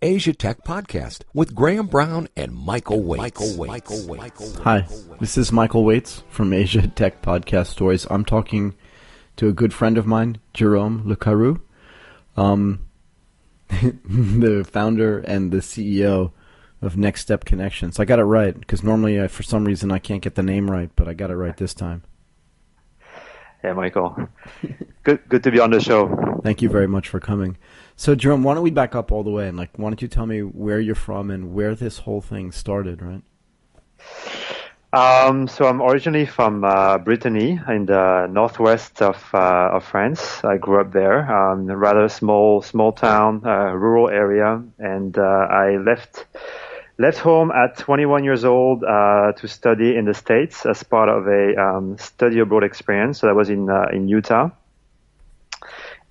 Asia Tech Podcast with Graham Brown and Michael Waits. Hi, this is Michael Waits from Asia Tech Podcast Stories. I'm talking to a good friend of mine, Jerome Le Carrou, the founder and the CEO of Next Step Connections. I got it right, because normally, for some reason, I can't get the name right, but I got it right this time. Yeah, Michael. Good to be on the show. Thank you very much for coming. So, Jerome, why don't we back up all the way, and why don't you tell me where you're from and where this whole thing started, right? So I'm originally from Brittany in the northwest of France. I grew up there, a rather small town, rural area, and I left home at 21 years old to study in the States as part of a study abroad experience. So that was in Utah.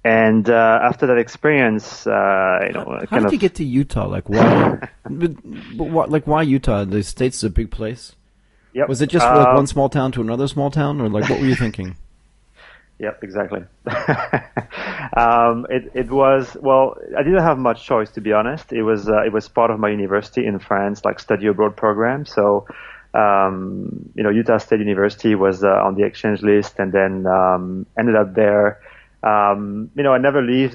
And after that experience, how did you get to Utah? Why? Why Utah? The States is a big place. Yep. Was it just one small town to another small town, or what were you thinking? Yep, exactly. It was, well, I didn't have much choice, to be honest. It was part of my university in France, study abroad program. So, Utah State University was on the exchange list, and then ended up there. I never lived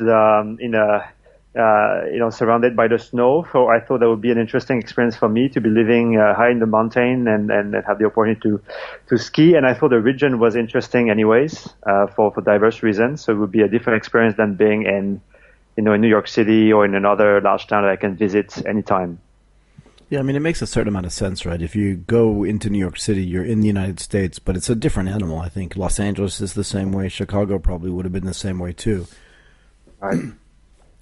surrounded by the snow, so I thought that would be an interesting experience for me to be living high in the mountain and have the opportunity to ski. And I thought the region was interesting anyways, for diverse reasons. So it would be a different experience than being in New York City or in another large town that I can visit anytime. Yeah, it makes a certain amount of sense, right? If you go into New York City, you're in the United States, but it's a different animal, I think. Los Angeles is the same way. Chicago probably would have been the same way, too. Right.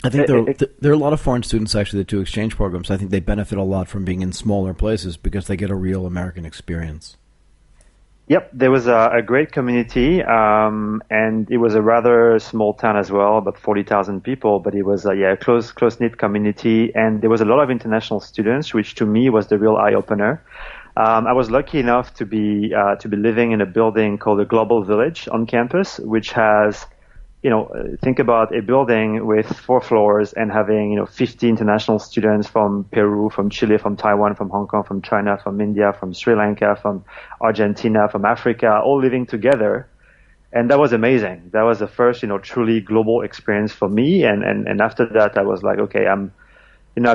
I think there are a lot of foreign students, actually, that do exchange programs. I think they benefit a lot from being in smaller places because they get a real American experience. Yep, there was a great community, and it was a rather small town as well, about 40,000 people, but it was a close-knit community, and there was a lot of international students, which to me was the real eye-opener. I was lucky enough to be living in a building called the Global Village on campus, which has, think about a building with 4 floors and having, 50 international students from Peru, from Chile, from Taiwan, from Hong Kong, from China, from India, from Sri Lanka, from Argentina, from Africa, all living together. And that was amazing. That was the first, truly global experience for me. And after that, I was like, okay, I've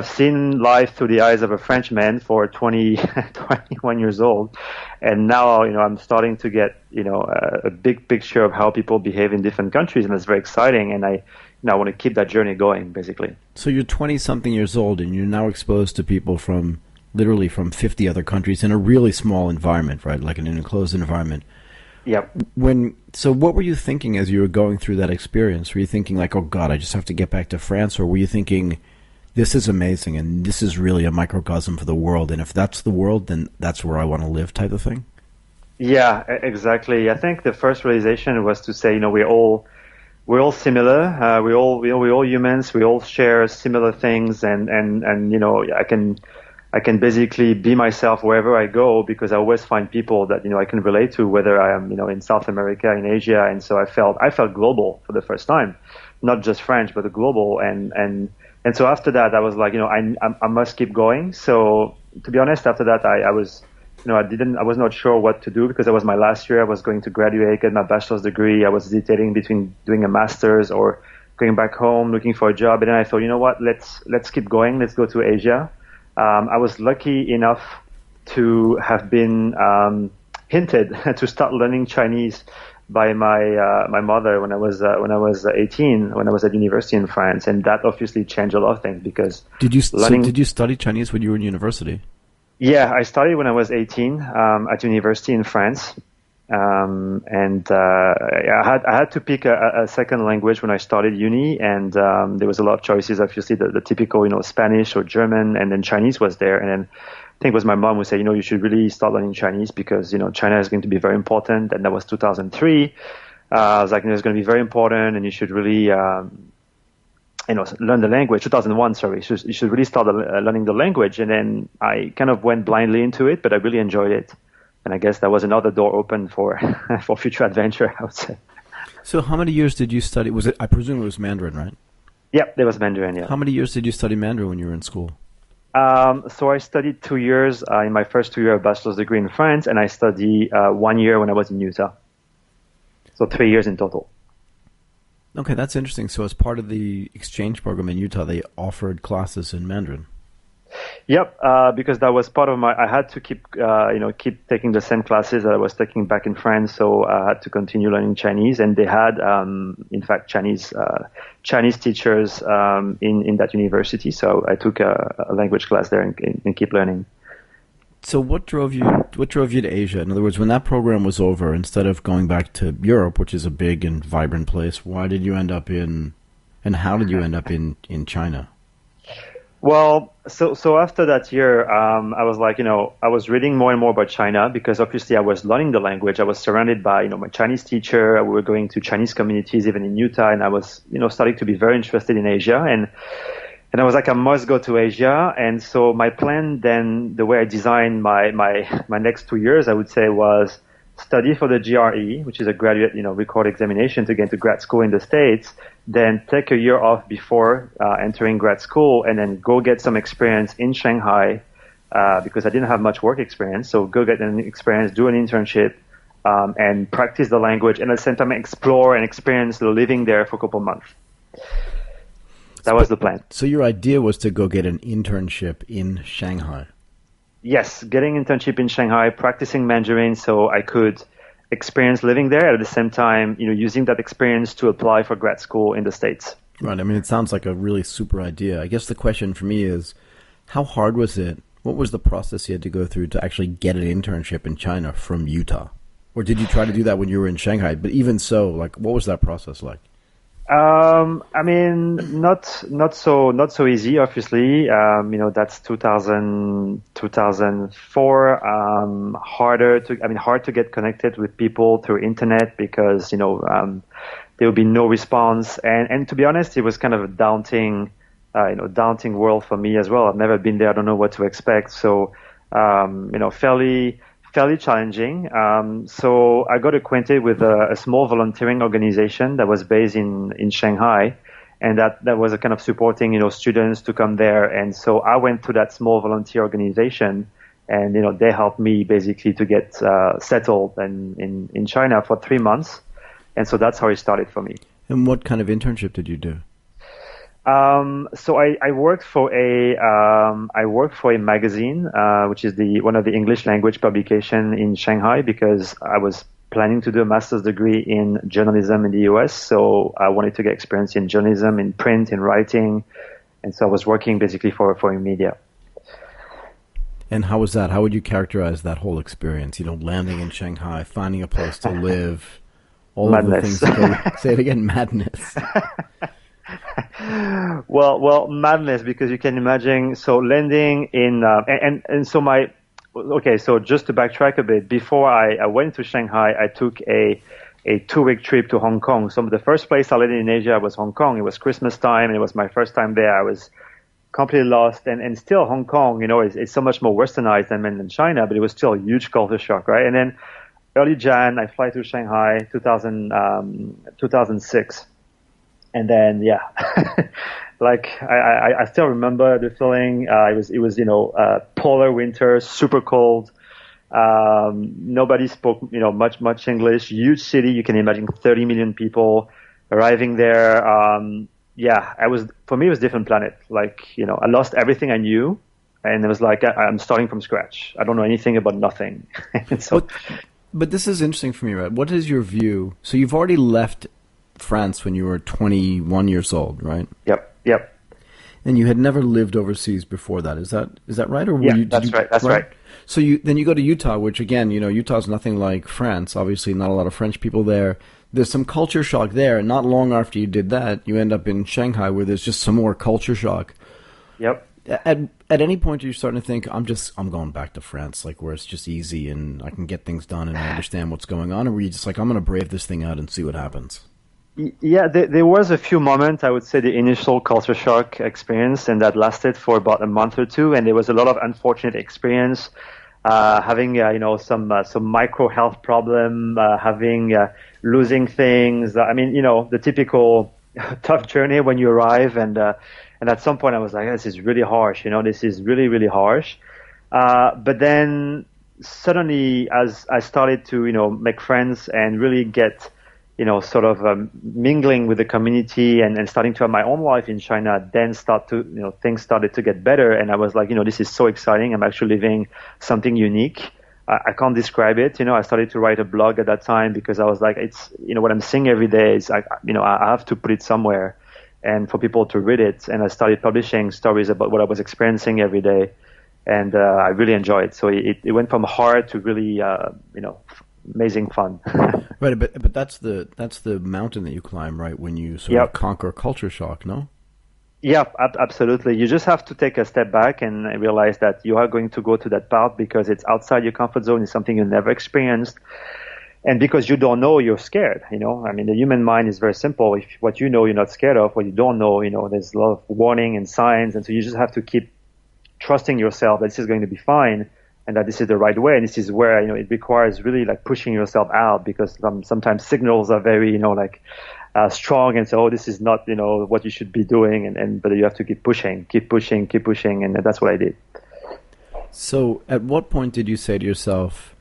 seen life through the eyes of a Frenchman for 21 years old. And now, I'm starting to get, a big picture of how people behave in different countries. And it's very exciting. And I want to keep that journey going, basically. So you're 20-something years old, and you're now exposed to people from 50 other countries in a really small environment, right? Like in an enclosed environment. Yep. So what were you thinking as you were going through that experience? Were you thinking oh, God, I just have to get back to France? Or were you thinking, this is amazing, and this is really a microcosm for the world, and if that's the world, then that's where I want to live, type of thing? Yeah, exactly. I think the first realization was to say, we're all similar. We're all humans. We all share similar things, and I can basically be myself wherever I go, because I always find people that I can relate to, whether I am in South America, in Asia, and so I felt global for the first time, not just French, but global, and so after that, I was like, I must keep going. So to be honest, after that, I was, I was not sure what to do, because that was my last year. I was going to graduate, get my bachelor's degree. I was hesitating between doing a master's or going back home, looking for a job. And then I thought, what, let's keep going. Let's go to Asia. I was lucky enough to have been hinted to start learning Chinese by my mother when I was 18, when I was at university in France, and that obviously changed a lot of things, because did you study Chinese when you were in university? Yeah, I studied when I was 18 at university in France, and I had to pick a second language when I started uni, and there was a lot of choices. Obviously, the typical Spanish or German, and then Chinese was there, and then I think it was my mom who said, you should really start learning Chinese, because, China is going to be very important. And that was 2003. I was like, it's going to be very important, and you should really, learn the language. 2001, sorry. You should really start learning the language. And then I kind of went blindly into it, but I really enjoyed it. And I guess that was another door open for future adventure, I would say. So how many years did you study? I presume it was Mandarin, right? Yep, there was Mandarin, yeah. How many years did you study Mandarin when you were in school? So I studied 2 years in my first 2 year of bachelor's degree in France, and I studied 1 year when I was in Utah. So 3 years in total. Okay, that's interesting. So as part of the exchange program in Utah, they offered classes in Mandarin. Yep, because that was part of my. I had to keep taking the same classes that I was taking back in France, so I had to continue learning Chinese. And they had, in fact, Chinese teachers in that university. So I took a language class there and keep learning. So what drove you to Asia? In other words, when that program was over, instead of going back to Europe, which is a big and vibrant place, why did you end up in, and how did you end up in China? Well, so after that year, I was like, I was reading more and more about China because obviously I was learning the language. I was surrounded by, my Chinese teacher. We were going to Chinese communities even in Utah, and I was, starting to be very interested in Asia. And I was like, I must go to Asia. And so my plan then, the way I designed my next 2 years, I would say, was study for the GRE, which is a graduate, record examination to get into grad school in the States, then take a year off before entering grad school, and then go get some experience in Shanghai, because I didn't have much work experience. So go get an experience, do an internship, and practice the language, and at the same time explore and experience the living there for a couple months. That was the plan. So your idea was to go get an internship in Shanghai. Yes, getting an internship in Shanghai, practicing Mandarin so I could experience living there, at the same time, using that experience to apply for grad school in the States. Right. I mean, it sounds like a really super idea. I guess the question for me is, how hard was it? What was the process you had to go through to actually get an internship in China from Utah? Or did you try to do that when you were in Shanghai? But even so, what was that process like? I mean, not so easy, obviously. That's 2004. Hard to get connected with people through internet because, there would be no response. And to be honest, it was kind of a daunting world for me as well. I've never been there. I don't know what to expect. So, fairly challenging. So I got acquainted with a small volunteering organization that was based in Shanghai, and that was a kind of supporting, students to come there. And so I went to that small volunteer organization, and, they helped me basically to get settled in China for 3 months. And so that's how it started for me. And what kind of internship did you do? So I worked for a magazine, which is one of the English language publication in Shanghai, because I was planning to do a master's degree in journalism in the US. So I wanted to get experience in journalism, in print, in writing. And so I was working basically for media. And how was that? How would you characterize that whole experience? Landing in Shanghai, finding a place to live, all Madness. of the things. Say it again, madness. Well, madness, because you can imagine. So landing in, so just to backtrack a bit, before I went to Shanghai, I took a 2-week trip to Hong Kong. So the first place I landed in Asia was Hong Kong. It was Christmas time, and it was my first time there. I was completely lost, and still Hong Kong, it's so much more westernized than mainland China, but it was still a huge culture shock, right? And then early Jan, I fly to Shanghai, 2006. And then, I still remember the feeling. It was polar winter, super cold. Nobody spoke, much English. Huge city. You can imagine 30 million people arriving there. For me, it was a different planet. I lost everything I knew, and it was like I'm starting from scratch. I don't know anything about nothing. But this is interesting for me, right? What is your view? So you've already left France when you were 21 years old, right? Yep. And you had never lived overseas before that. Is that right? Or that's right. That's right. So you go to Utah, which again, Utah's nothing like France. Obviously, not a lot of French people there. There's some culture shock there. And not long after you did that, you end up in Shanghai, where there's just some more culture shock. Yep. At any point, are you starting to think, I'm going back to France, where it's just easy and I can get things done and I understand what's going on? Or were you just I'm going to brave this thing out and see what happens? Yeah, there was a few moments, I would say, the initial culture shock experience, and that lasted for about a month or two. And there was a lot of unfortunate experience, having, some micro health problem, losing things. I mean, the typical, tough journey when you arrive, and at some point I was like, this is really harsh, this is really, really harsh. But then suddenly, as I started to, make friends and really get, sort of mingling with the community and starting to have my own life in China, then things started to get better. And I was like, this is so exciting. I'm actually living something unique. I can't describe it. I started to write a blog at that time because I was like, it's, what I'm seeing every day is, I have to put it somewhere and for people to read it. And I started publishing stories about what I was experiencing every day. And I really enjoy it. So it went from hard to really, amazing fun. Right, but that's the mountain that you climb, right? When you sort of conquer culture shock, no? Yeah, absolutely. You just have to take a step back and realize that you are going to go to that path because it's outside your comfort zone. It's something you never experienced. And because you don't know, you're scared, I mean, the human mind is very simple. If what you know, you're not scared of, what you don't know, there's a lot of warning and signs. And so you just have to keep trusting yourself that this is going to be fine and that this is the right way. And this is where, it requires really like pushing yourself out because sometimes signals are very, strong and say, oh, this is not, what you should be doing. But you have to keep pushing. And that's what I did. So at what point did you say to yourself,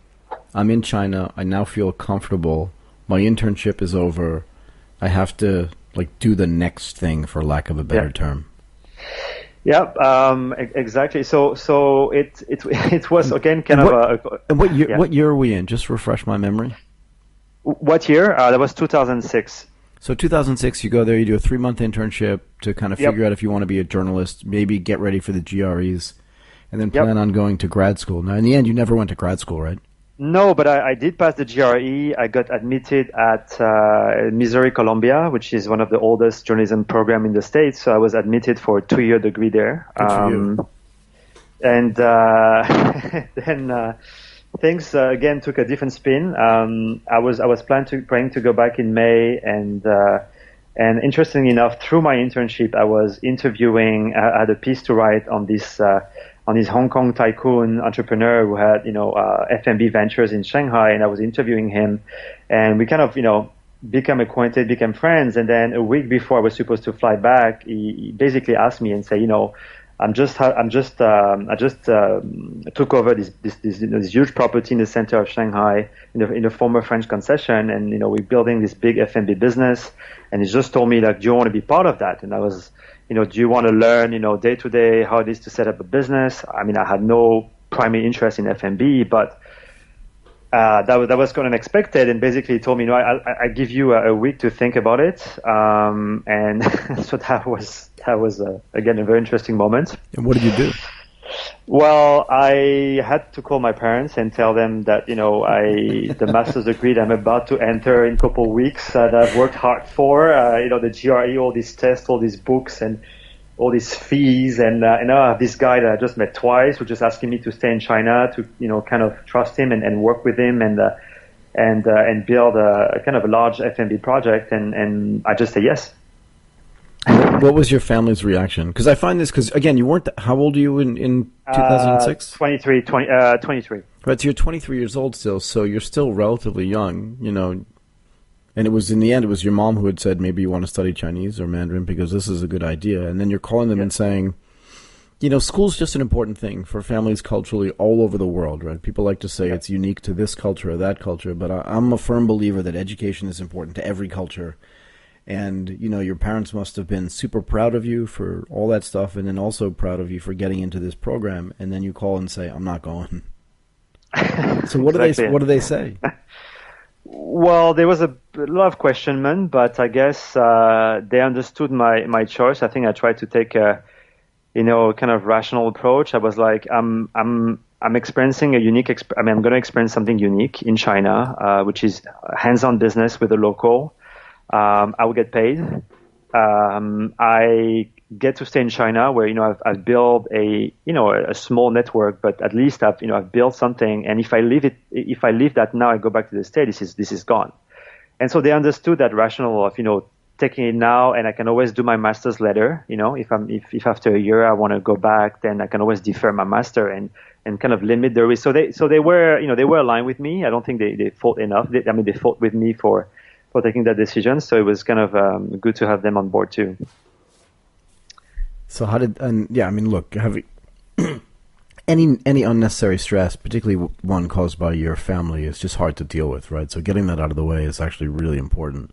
I'm in China, I now feel comfortable, my internship is over, I have to do the next thing, for lack of a better term? Yeah, exactly. So it was again kind of And what year are we in? Just refresh my memory. What year? That was 2006. So 2006, you go there, you do a 3-month internship to kind of figure out if you want to be a journalist, maybe get ready for the GREs, and then plan on going to grad school. Now, in the end, you never went to grad school, right? No, but I did pass the GRE. I got admitted at Missouri Columbia, which is one of the oldest journalism program in the States. So I was admitted for a 2-year degree there. Good for you. And then things again took a different spin. I was planning to go back in May, and interestingly enough, through my internship, I was interviewing. I had a piece to write on this Hong Kong tycoon entrepreneur who had F&B ventures in Shanghai, and I was interviewing him, and we kind of become acquainted, became friends, and then a week before I was supposed to fly back, he basically asked me and said, I just took over this huge property in the center of Shanghai in the former French concession, and we're building this big F&B business, and he just told me like, do you want to be part of that? And I was, do you want to learn day to day how it is to set up a business? I mean, I had no primary interest in F&B, but that was kind of unexpected, and basically he told me, I give you a week to think about it, and so that was again a very interesting moment. And what did you do? Well, I had to call my parents and tell them that the master's degree that I'm about to enter in a couple of weeks that I've worked hard for, the GRE, all these tests, all these books, and all these fees, and I have this guy that I just met twice, who just asking me to stay in China to kind of trust him and work with him and build a kind of a large F&B project, and I just say yes. What was your family's reaction? Because I find this, because again, you weren't, how old are you in 2006? 23. Right, so you're 23 years old still, so you're still relatively young, and it was, in the end, it was your mom who had said, maybe you want to study Chinese or Mandarin because this is a good idea, and then you're calling them and saying, school's just an important thing for families culturally all over the world, right? People like to say it's unique to this culture or that culture, but I'm a firm believer that education is important to every culture. And, your parents must have been super proud of you for all that stuff, and then also proud of you for getting into this program. And then you call and say, I'm not going. So what do they say? Well, there was a lot of questionment, but I guess they understood my choice. I think I tried to take a kind of rational approach. I was like, I'm experiencing a unique. I'm going to experience something unique in China, which is hands-on business with a local. I will get paid. I get to stay in China where, I've built a small network, but at least I've built something. And if I leave that now, I go back to the States, this is gone. And so they understood that rationale of, taking it now, and I can always do my master's later. If after a year I want to go back, then I can always defer my master and kind of limit the risk. So they were aligned with me. I don't think they fought enough. They fought with me for taking that decision. So it was kind of good to have them on board too. So look, any unnecessary stress, particularly one caused by your family, is just hard to deal with, right? So getting that out of the way is actually really important.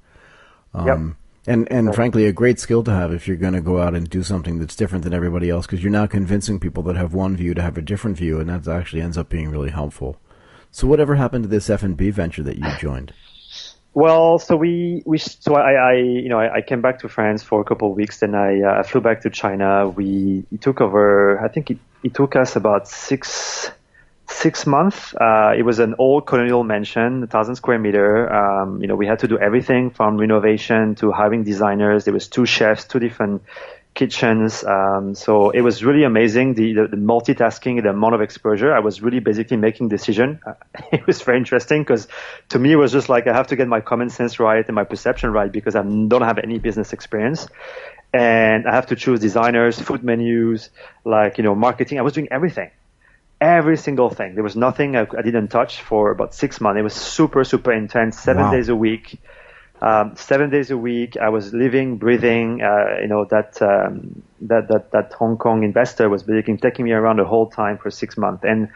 And frankly, a great skill to have if you're going to go out and do something that's different than everybody else, because you're now convincing people that have one view to have a different view, and that actually ends up being really helpful. So whatever happened to this F&B venture that you joined? Well, so I came back to France for a couple of weeks, then I flew back to China. It took over, I think it took us about six months. It was an old colonial mansion, 1,000 square meter. We had to do everything from renovation to hiring designers. There was 2 chefs, 2 different kitchens. So it was really amazing. The multitasking, the amount of exposure. I was really basically making decision. It was very interesting because to me it was just like I have to get my common sense right and my perception right because I don't have any business experience. And I have to choose designers, food menus, marketing. I was doing everything. Every single thing. There was nothing I didn't touch for about 6 months. It was super, super intense, 7 days a week. 7 days a week, I was living, breathing. That Hong Kong investor was basically taking me around the whole time for 6 months, and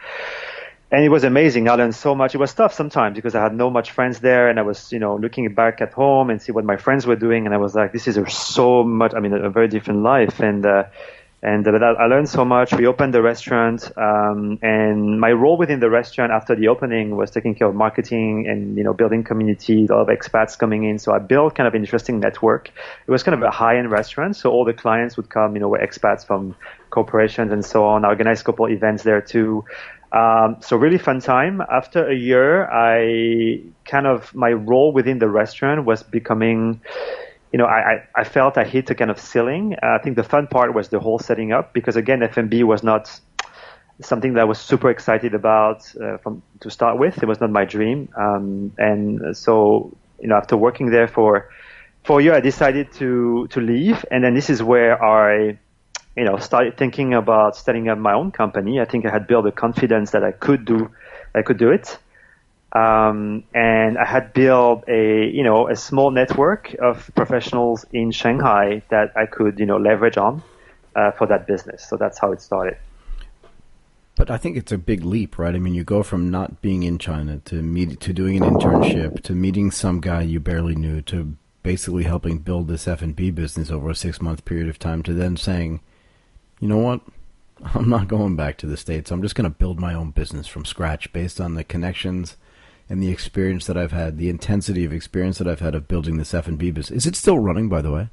it was amazing. I learned so much. It was tough sometimes because I had no much friends there, and I was looking back at home and see what my friends were doing, and I was like, this is so much. I mean, a very different life, and I learned so much. We opened the restaurant, and my role within the restaurant after the opening was taking care of marketing and, building community, a lot of expats coming in. So I built kind of an interesting network. It was kind of a high-end restaurant, so all the clients would come, were expats from corporations and so on. I organized a couple of events there too. So really fun time. After a year, my role within the restaurant was becoming, I felt I hit a kind of ceiling. I think the fun part was the whole setting up because again, F&B was not something that I was super excited about to start with. It was not my dream. And so, after working there for a year, I decided to leave. And then this is where I, started thinking about setting up my own company. I think I had built the confidence that I could do it. And I had built a small network of professionals in Shanghai that I could, leverage on for that business. So that's how it started. But I think it's a big leap, right? I mean, you go from not being in China to doing an internship to meeting some guy you barely knew to basically helping build this F&B business over a 6-month period of time to then saying, you know what? I'm not going back to the States. I'm just going to build my own business from scratch based on the connections and the experience that I've had, the intensity of experience that I've had of building this F&B business. Is it still running, by the way?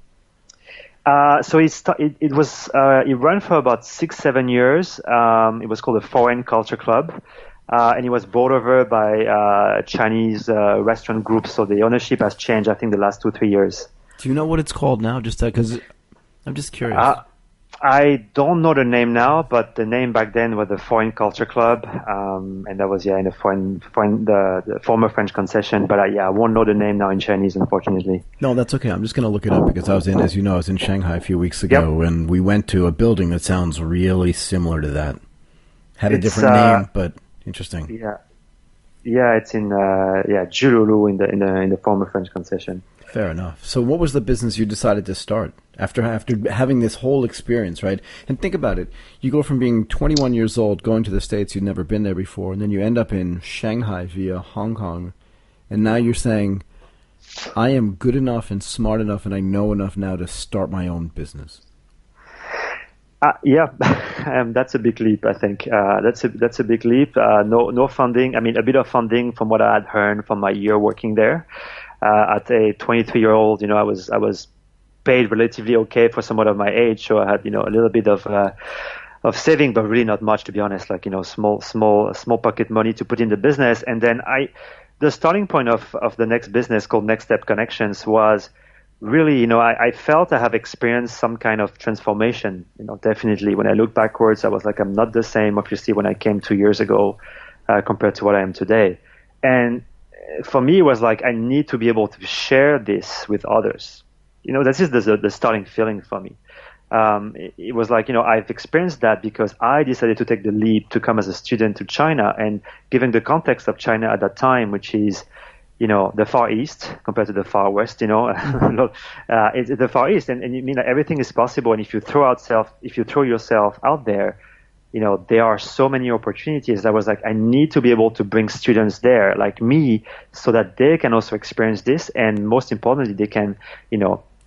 So it ran for about 6-7 years. It was called the Foreign Culture Club, and it was bought over by Chinese restaurant groups. So the ownership has changed, I think, the last 2-3 years. Do you know what it's called now? Just because I'm just curious. I don't know the name now, but the name back then was the Foreign Culture Club, and that was in the former French concession. But I won't know the name now in Chinese, unfortunately. No, that's okay. I'm just going to look it up because I was in Shanghai a few weeks ago, and we went to a building that sounds really similar to that. Had a different name, but interesting. Yeah, it's in Jululu in the former French concession. Fair enough. So what was the business you decided to start after having this whole experience, right? And think about it. You go from being 21 years old, going to the States, you'd never been there before, and then you end up in Shanghai via Hong Kong, and now you're saying, I am good enough and smart enough and I know enough now to start my own business. That's a big leap, I think. That's a big leap. No funding. I mean, a bit of funding from what I had heard from my year working there. At a 23-year-old, I was paid relatively okay for someone of my age, so I had, a little bit of saving, but really not much, to be honest. Like, small pocket money to put in the business, and then the starting point of the next business called Next Step Connections was really, I felt I have experienced some kind of transformation. Definitely when I look backwards, I was like, I'm not the same, obviously, when I came 2 years ago compared to what I am today. And for me, it was like, I need to be able to share this with others. This is the starting feeling for me. It was like, I've experienced that because I decided to take the leap to come as a student to China. And given the context of China at that time, which is, the Far East compared to the Far West, it's the Far East, and you mean that everything is possible. And if you throw yourself out there, there are so many opportunities. I was like, I need to be able to bring students there like me so that they can also experience this. And most importantly, they can,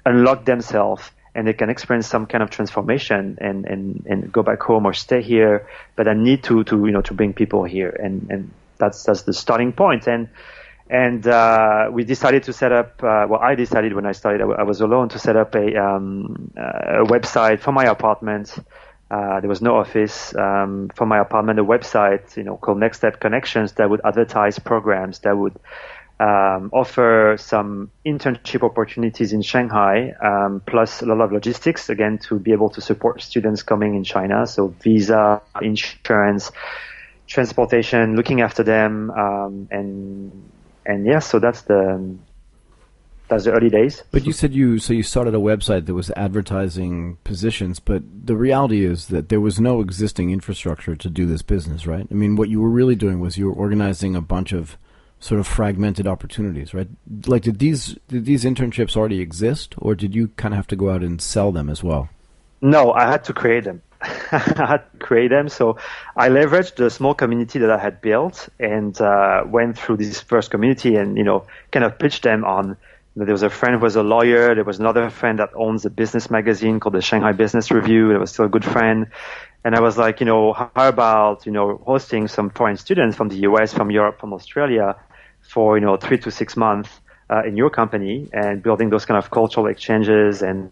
unlock themselves and they can experience some kind of transformation and go back home or stay here. But I need to bring people here. And that's the starting point. And we decided to set up, I decided when I started, I was alone, to set up a website for my apartment. There was no office, for my apartment, a website, called Next Step Connections that would advertise programs that would offer some internship opportunities in Shanghai, plus a lot of logistics, again, to be able to support students coming in China. So visa, insurance, transportation, looking after them, and yeah, so that's the early days. But you said you started a website that was advertising positions, but the reality is that there was no existing infrastructure to do this business, right? I mean, what you were really doing was you were organizing a bunch of sort of fragmented opportunities, right? Like, did these internships already exist, or did you kind of have to go out and sell them as well? No, I had to create them. So I leveraged the small community that I had built and went through this first community and, kind of pitched them on. There was a friend who was a lawyer. There was another friend that owns a business magazine called the Shanghai Business Review. It was still a good friend. And I was like, how about, hosting some foreign students from the US, from Europe, from Australia for, 3 to 6 months in your company and building those kind of cultural exchanges. And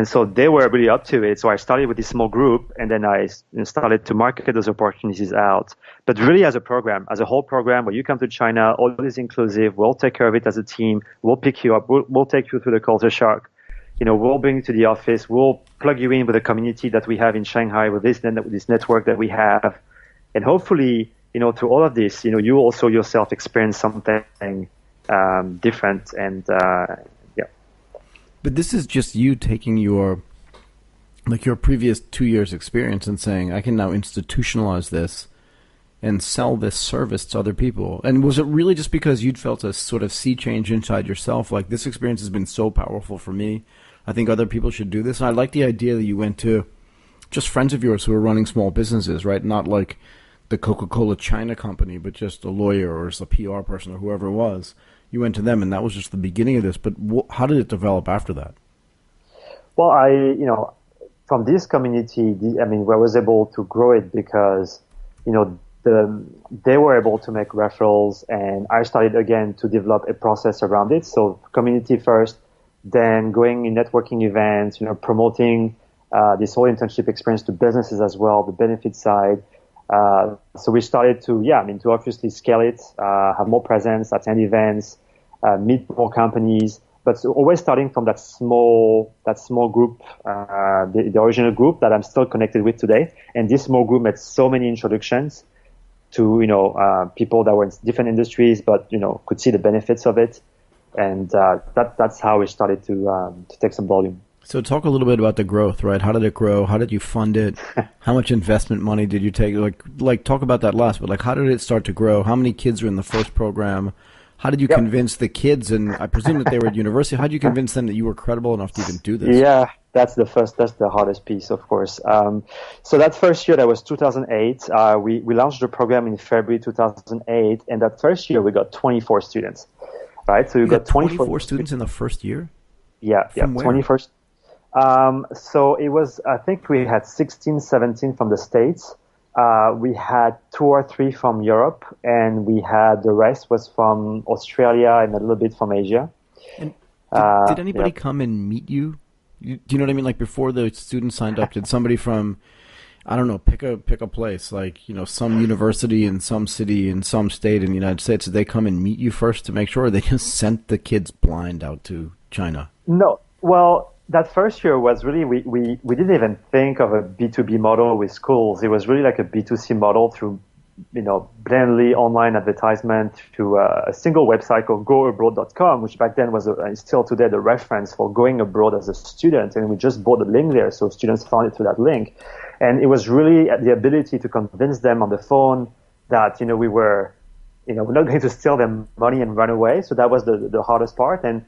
so they were really up to it. So I started with this small group, and then I started to market those opportunities out. But really as a program, as a whole program, where you come to China, all is inclusive. We'll take care of it as a team. We'll pick you up. We'll take you through the culture shock. We'll bring you to the office. We'll plug you in with the community that we have in Shanghai, with this network that we have. And hopefully, through all of this, you also yourself experience something different and But this is just you taking your previous 2 years experience and saying, I can now institutionalize this and sell this service to other people. And was it really just because you'd felt a sort of sea change inside yourself? Like, this experience has been so powerful for me. I think other people should do this. And I like the idea that you went to just friends of yours who were running small businesses, right? Not like the Coca-Cola China company, but just a lawyer or just a PR person or whoever it was. You went to them, and that was just the beginning of this. But how did it develop after that? Well, from this community, I was able to grow it because, they were able to make referrals, and I started again to develop a process around it. So community first, then going in networking events, promoting this whole internship experience to businesses as well, the benefit side. So we started to obviously scale it, have more presence, attend events, meet more companies, but always starting from that small group, the original group that I'm still connected with today. And this small group made so many introductions to, people that were in different industries, but, could see the benefits of it. And, that's how we started to take some volume. So talk a little bit about the growth, right? How did it grow? How did you fund it? How much investment money did you take? Like talk about that last, but how did it start to grow? How many kids were in the first program? How did you convince the kids? And I presume that they were at university. How did you convince them that you were credible enough to even do this? Yeah, that's the hardest piece, of course. So that first year, that was 2008. We launched the program in February 2008, and that first year we got 24 students, right? So you got 24 students in the first year? Yeah, From where? 21st. So it was, I think we had 16, 17 from the States. We had 2 or 3 from Europe, and we had the rest was from Australia and a little bit from Asia. And did anybody come and meet you? Do you know what I mean? Like, before the students signed up, did somebody from, I don't know, pick a place, like, some university in some city in some state in the United States, did they come and meet you first to make sure, or they just sent the kids blind out to China? No. Well, that first year was really, we didn't even think of a B2B model with schools. It was really like a B2C model through, blindly online advertisement to a single website called goabroad.com, which back then was still today the reference for going abroad as a student. And we just bought a link there, so students found it through that link. And it was really the ability to convince them on the phone that, we were we're not going to steal their money and run away. So that was the hardest part. And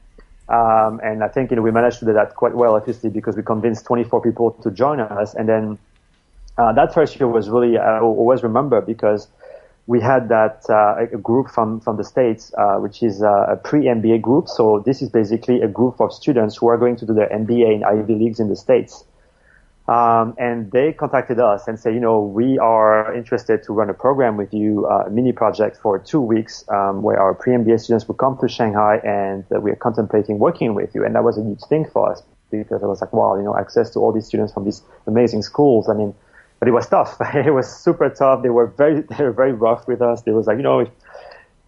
I think, we managed to do that quite well, obviously, because we convinced 24 people to join us. And then that first year was really, I always remember, because we had that a group from the States, which is a pre-MBA group. So this is basically a group of students who are going to do their MBA in Ivy Leagues in the States. And they contacted us and said, we are interested to run a program with you, a mini project for 2 weeks, where our pre-MBA students will come to Shanghai, and we are contemplating working with you. And that was a huge thing for us, because I was like, wow, access to all these students from these amazing schools. I mean, but it was tough. It was super tough. They were very rough with us. They was like,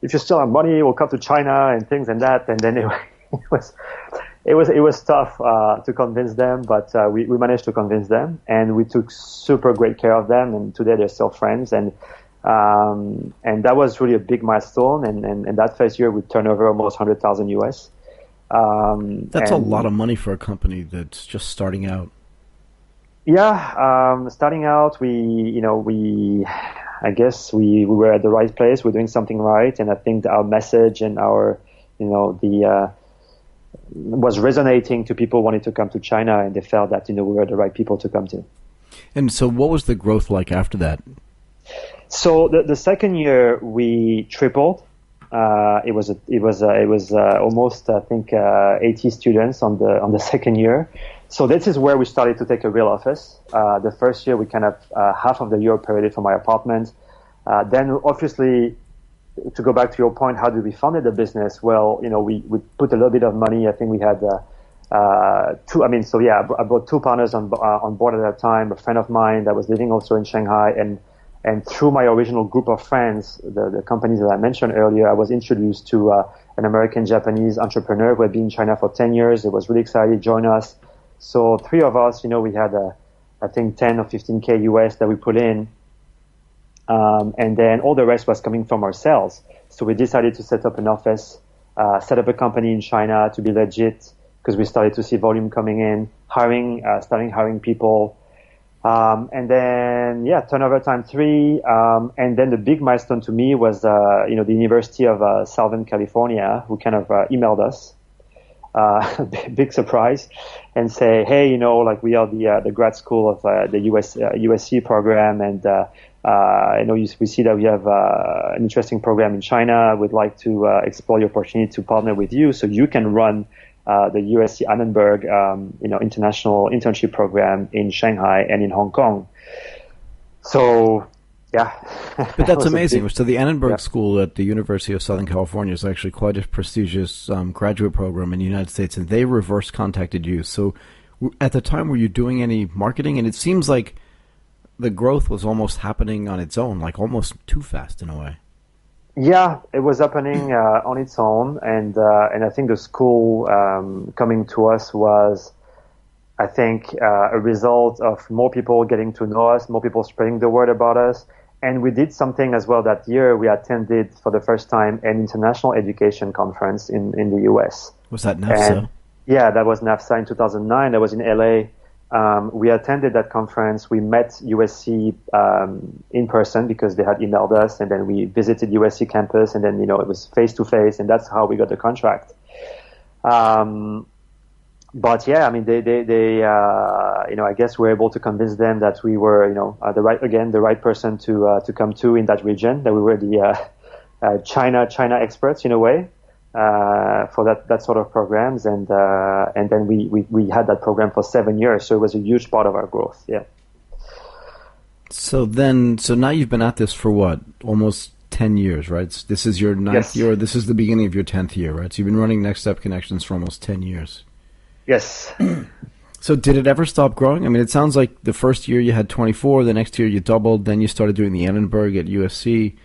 if you still have money, we'll come to China and things and that. And then it was tough to convince them, but we managed to convince them, and we took super great care of them. And today they're still friends. And that was really a big milestone. And that first year we turned over almost 100,000 US. That's a lot of money for a company that's just starting out. Yeah, starting out, I guess we were at the right place. We're doing something right, and I think our message and our, was resonating to people wanting to come to China, and they felt that we were the right people to come to. And so, what was the growth like after that? So the second year we tripled. It was almost, I think, 80 students on the second year. So this is where we started to take a real office. The first year we kind of half of the year operated from my apartment. Then obviously, to go back to your point, how did we fund the business? Well, we put a little bit of money. I think we had two. I brought two partners on board at that time. A friend of mine that was living also in Shanghai, and through my original group of friends, the companies that I mentioned earlier, I was introduced to an American-Japanese entrepreneur who had been in China for 10 years. He was really excited to join us. So three of us, we had, I think, 10 or 15K US that we put in. And then all the rest was coming from ourselves. So we decided to set up an office, set up a company in China to be legit, because we started to see volume coming in, starting hiring people. And then, turnover time 3. And then the big milestone to me was, the University of Southern California, who kind of emailed us, big surprise, and say, hey, we are the grad school of the USC program, and we see that we have an interesting program in China. We'd like to explore the opportunity to partner with you, so you can run the USC Annenberg, international internship program in Shanghai and in Hong Kong. So, yeah. But that's amazing. So the Annenberg School at the University of Southern California is actually quite a prestigious graduate program in the United States, and they reverse contacted you. So at the time, were you doing any marketing? And it seems like the growth was almost happening on its own, like almost too fast in a way. Yeah, it was happening on its own, and I think the school coming to us was, I think, a result of more people getting to know us, more people spreading the word about us. And we did something as well that year. We attended for the first time an international education conference in the US. Was that NAFSA? Yeah, that was NAFSA in 2009. That was in LA. We attended that conference. We met USC in person because they had emailed us, and then we visited USC campus, and then it was face to face, and that's how we got the contract. But yeah, I mean, they I guess we're able to convince them that we were, the right person to come to in that region, that we were the China experts in a way for that sort of programs, and then we had that program for 7 years, so it was a huge part of our growth. Yeah. So now you've been at this for what, almost 10 years, right? This is your ninth year, or this is the beginning of your 10th year, right? So you've been running Next Step Connections for almost 10 years. Yes. So did it ever stop growing? I mean, it sounds like the first year you had 24, the next year you doubled, then you started doing the Annenberg at USC.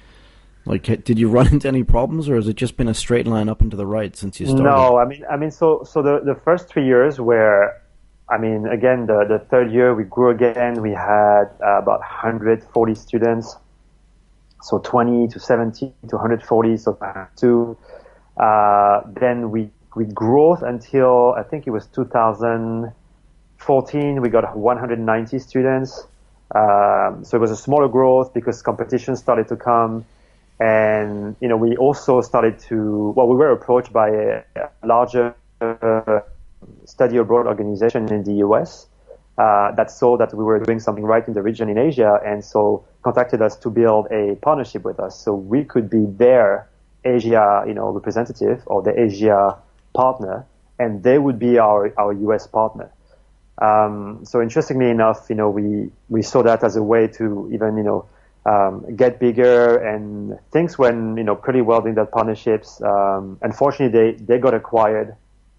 Like, did you run into any problems, or has it just been a straight line up and to the right since you started? No, I mean, so the first 3 years were, I mean, again, the third year we grew again. We had about 140 students, so 20 to 70 to 140, so two. Then we growth until I think it was 2014. We got 190 students. So it was a smaller growth because competition started to come. And, we also started we were approached by a larger study abroad organization in the US that saw that we were doing something right in the region in Asia, and so contacted us to build a partnership with us so we could be their Asia, representative or the Asia partner, and they would be our US partner. So interestingly enough, we saw that as a way to even, get bigger, and things went, pretty well in that partnerships. Unfortunately, they got acquired.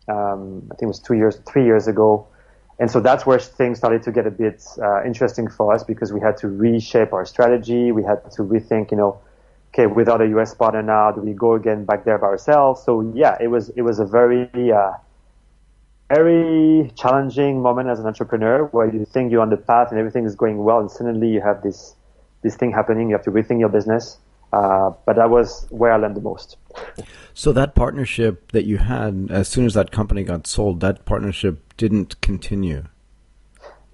I think it was 3 years ago. And so that's where things started to get a bit interesting for us, because we had to reshape our strategy. We had to rethink, okay, without a US partner now, do we go again back there by ourselves? So yeah, it was a very, very challenging moment as an entrepreneur, where you think you're on the path and everything is going well, and suddenly you have this thing happening. You have to rethink your business. But that was where I learned the most. So that partnership that you had, as soon as that company got sold, that partnership didn't continue?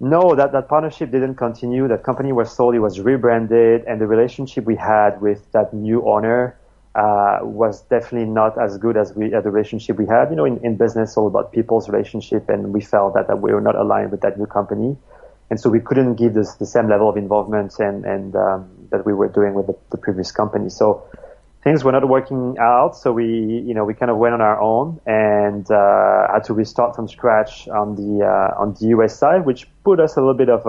No, that partnership didn't continue. That company was sold, it was rebranded, and the relationship we had with that new owner was definitely not as good as the relationship we had. In business, it's all about people's relationship, and we felt that we were not aligned with that new company. And so we couldn't give the same level of involvement and that we were doing with the previous company. So things were not working out. So we kind of went on our own and had to restart from scratch on the US side, which put us a little bit of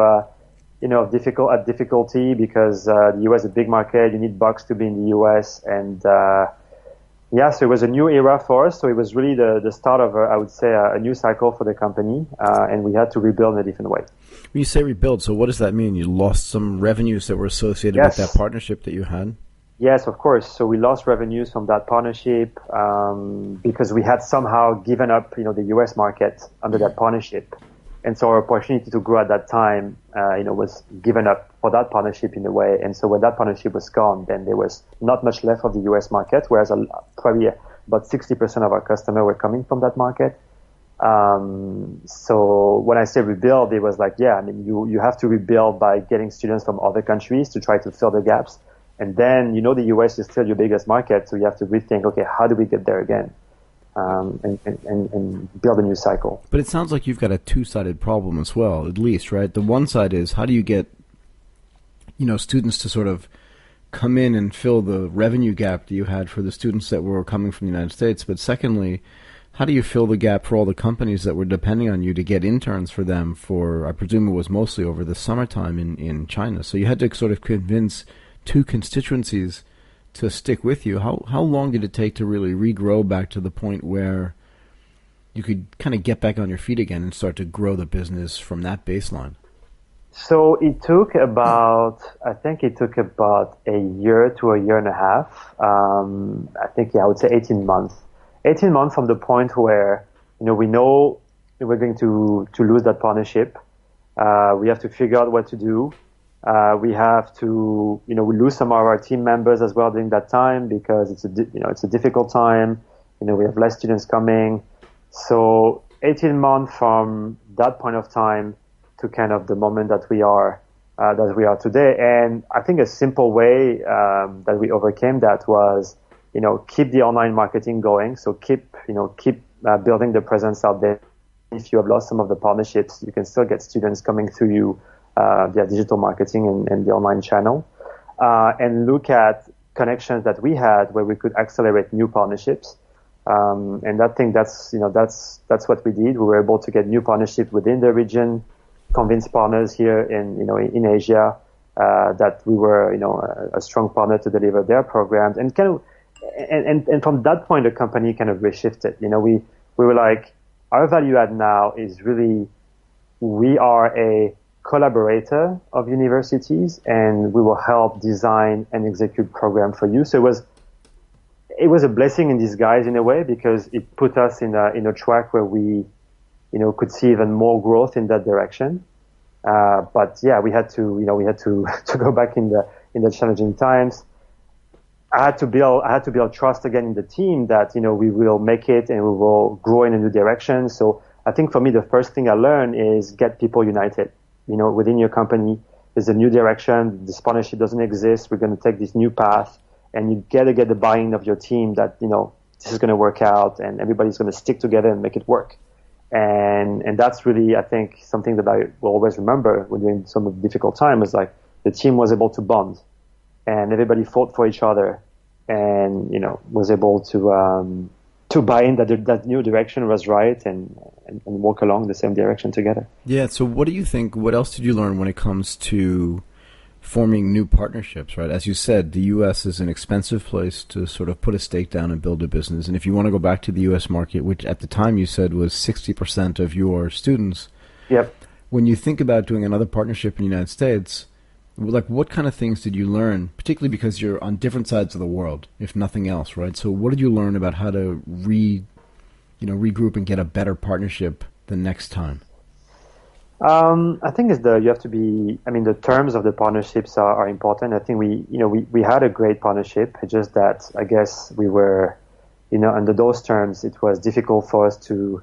difficulty, because the US is a big market. You need bucks to be in the US, and so it was a new era for us. So it was really the start of I would say a new cycle for the company, and we had to rebuild in a different way. When you say rebuild, so what does that mean? You lost some revenues that were associated with that partnership that you had? Yes, of course. So we lost revenues from that partnership because we had somehow given up, the US market under that partnership. And so our opportunity to grow at that time, was given up for that partnership in a way. And so when that partnership was gone, then there was not much left of the US market, whereas probably about 60% of our customers were coming from that market. So when I say rebuild, it was like, you have to rebuild by getting students from other countries to try to fill the gaps. And then, the US is still your biggest market. So you have to rethink, okay, how do we get there again? And build a new cycle. But it sounds like you've got a two-sided problem as well, at least, right? The one side is, how do you get, students to sort of come in and fill the revenue gap that you had for the students that were coming from the United States? But secondly, how do you fill the gap for all the companies that were depending on you to get interns for them for, I presume it was mostly over the summertime in China. So you had to sort of convince two constituencies to stick with you. How long did it take to really regrow back to the point where you could kind of get back on your feet again and start to grow the business from that baseline? So it took about a year to a year and a half. I would say 18 months. 18 months from the point where, we know we're going to lose that partnership. We have to figure out what to do. We have to, we lose some of our team members as well during that time, because it's a difficult time. We have less students coming. So 18 months from that point of time to kind of the moment that we are today. And I think a simple way that we overcame that was, keep the online marketing going. So keep building the presence out there. If you have lost some of the partnerships, you can still get students coming through you via digital marketing and the online channel, and look at connections that we had where we could accelerate new partnerships. And I think that's what we did. We were able to get new partnerships within the region, convince partners here in Asia that we were a strong partner to deliver their programs, and from that point the company kind of reshifted. We were like, our value add now is really, we are a collaborator of universities, and we will help design and execute program for you. So it was a blessing in disguise in a way, because it put us in a track where we could see even more growth in that direction. But yeah, we had to to go back in the challenging times. I had to build trust again in the team that we will make it and we will grow in a new direction. So I think for me, the first thing I learned is get people united. Within your company, there's a new direction. This partnership doesn't exist. We're going to take this new path, and you got to get the buy-in of your team that, this is going to work out and everybody's going to stick together and make it work. And that's really, I think, something that I will always remember when during some of the difficult time is like the team was able to bond and everybody fought for each other and, was able to buy in that new direction was right and walk along the same direction together. Yeah. So what do you think, what else did you learn when it comes to forming new partnerships, right? As you said, the U.S. is an expensive place to sort of put a stake down and build a business. And if you want to go back to the U.S. market, which at the time you said was 60% of your students, yep. When you think about doing another partnership in the United States, like what kind of things did you learn, particularly because you're on different sides of the world, if nothing else, right? So what did you learn about how to regroup and get a better partnership the next time? I think you have to be, the terms of the partnerships are important. I think we had a great partnership. It's just that I guess we were, under those terms, it was difficult for us to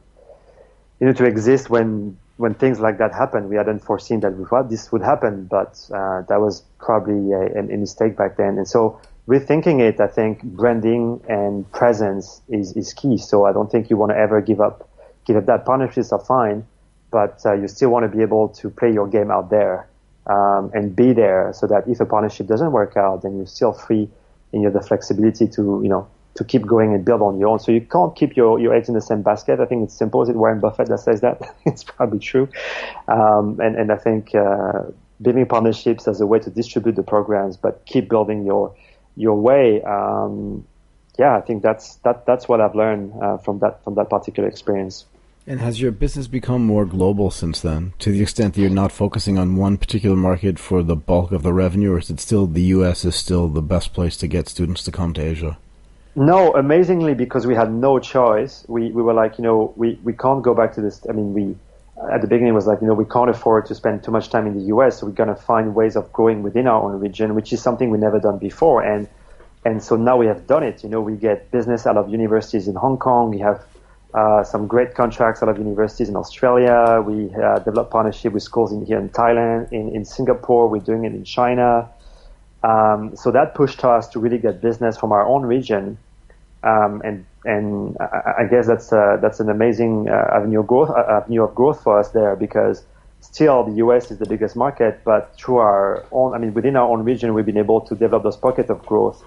exist when things like that happened. We hadn't foreseen that this would happen, but that was probably a mistake back then. And so rethinking it, I think branding and presence is key. So I don't think you want to ever give up that. Partnerships are fine, but you still want to be able to play your game out there and be there so that if a partnership doesn't work out, then you're still free and you have the flexibility to keep going and build on your own. So you can't keep your eggs in the same basket. I think it's simple. Is it Warren Buffett that says that? It's probably true. And I think building partnerships as a way to distribute the programs, but keep building your way. I think that's what I've learned from that particular experience. And has your business become more global since then, to the extent that you're not focusing on one particular market for the bulk of the revenue, or is it still the U.S. is still the best place to get students to come to Asia? No, amazingly, because we had no choice, we were like, we can't go back to this. At the beginning it was like, we can't afford to spend too much time in the U.S., so we're going to find ways of growing within our own region, which is something we never done before. And so now we have done it. We get business out of universities in Hong Kong. We have some great contracts out of universities in Australia. We develop partnership with schools here in Thailand, in Singapore. We're doing it in China. So that pushed us to really get business from our own region. And I guess that's an amazing avenue of growth for us there, because still the US is the biggest market, but through our own, within our own region, we've been able to develop those pockets of growth.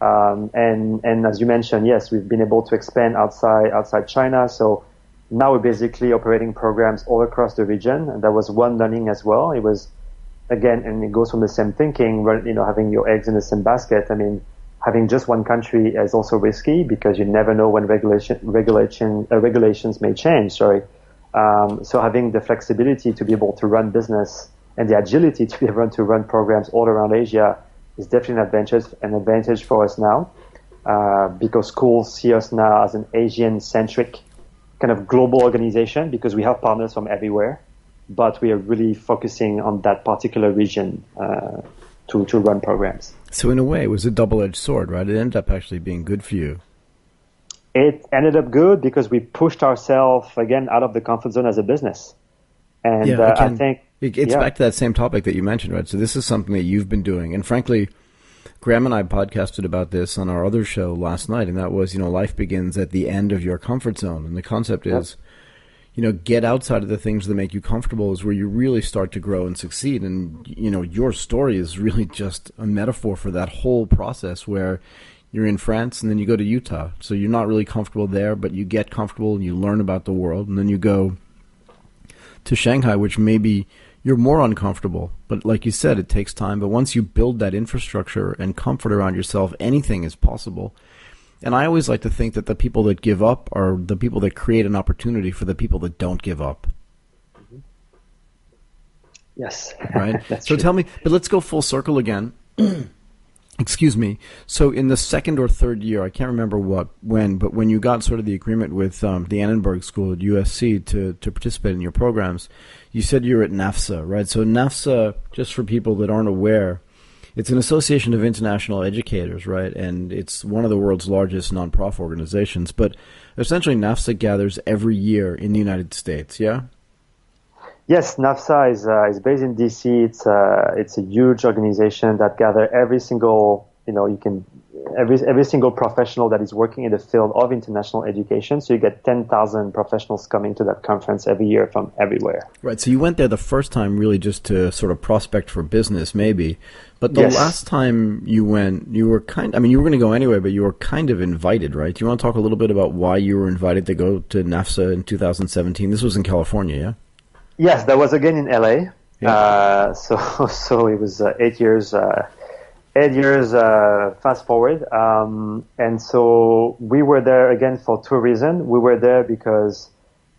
And as you mentioned, yes, we've been able to expand outside China. So now we're basically operating programs all across the region. And that was one learning as well. It was, again, and it goes from the same thinking, having your eggs in the same basket. Having just one country is also risky because you never know when regulations may change. So having the flexibility to be able to run business and the agility to be able to run programs all around Asia is definitely an advantage for us now, because schools see us now as an Asian-centric kind of global organization, because we have partners from everywhere, but we are really focusing on that particular region to run programs. So in a way, it was a double-edged sword, right? It ended up actually being good for you. It ended up good because we pushed ourselves, again, out of the comfort zone as a business. And I think it's back to that same topic that you mentioned, right? So this is something that you've been doing. And frankly, Graham and I podcasted about this on our other show last night, and that was, life begins at the end of your comfort zone. And the concept is, get outside of the things that make you comfortable is where you really start to grow and succeed. And, your story is really just a metaphor for that whole process where you're in France and then you go to Utah. So you're not really comfortable there, but you get comfortable and you learn about the world. And then you go to Shanghai, which maybe you're more uncomfortable. But like you said, it takes time. But once you build that infrastructure and comfort around yourself, anything is possible. And I always like to think that the people that give up are the people that create an opportunity for the people that don't give up. Yes. Right? That's so true. Tell me, but let's go full circle again. Excuse me. So in the second or third year, I can't remember but when you got sort of the agreement with the Annenberg School at USC to participate in your programs, you said you were at NAFSA, right? So NAFSA, just for people that aren't aware, it's an association of international educators, right? And it's one of the world's largest nonprofit organizations. But essentially, NAFSA gathers every year in the United States, yeah? Yes, NAFSA is based in DC. It's a huge organization that gather every single, you can every single professional that is working in the field of international education. So you get 10,000 professionals coming to that conference every year from everywhere. Right. So you went there the first time really just to sort of prospect for business, maybe. But the last time you went, you were you were going to go anyway, but you were kind of invited, right? Do you want to talk a little bit about why you were invited to go to NAFSA in 2017? This was in California, yeah? Yes, that was again in LA. Yeah. So it was 8 years. 8 years fast forward, and so we were there again for two reasons. We were there because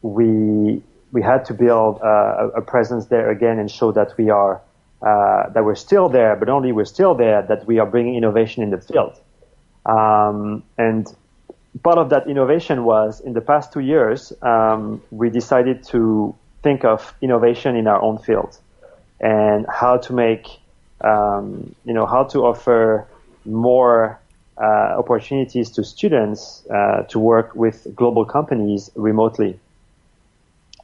we had to build a presence there again and show that we are that we're still there, but only we're still there, that we are bringing innovation in the field. And part of that innovation was in the past 2 years, we decided to think of innovation in our own field and how to make how to offer more opportunities to students to work with global companies remotely.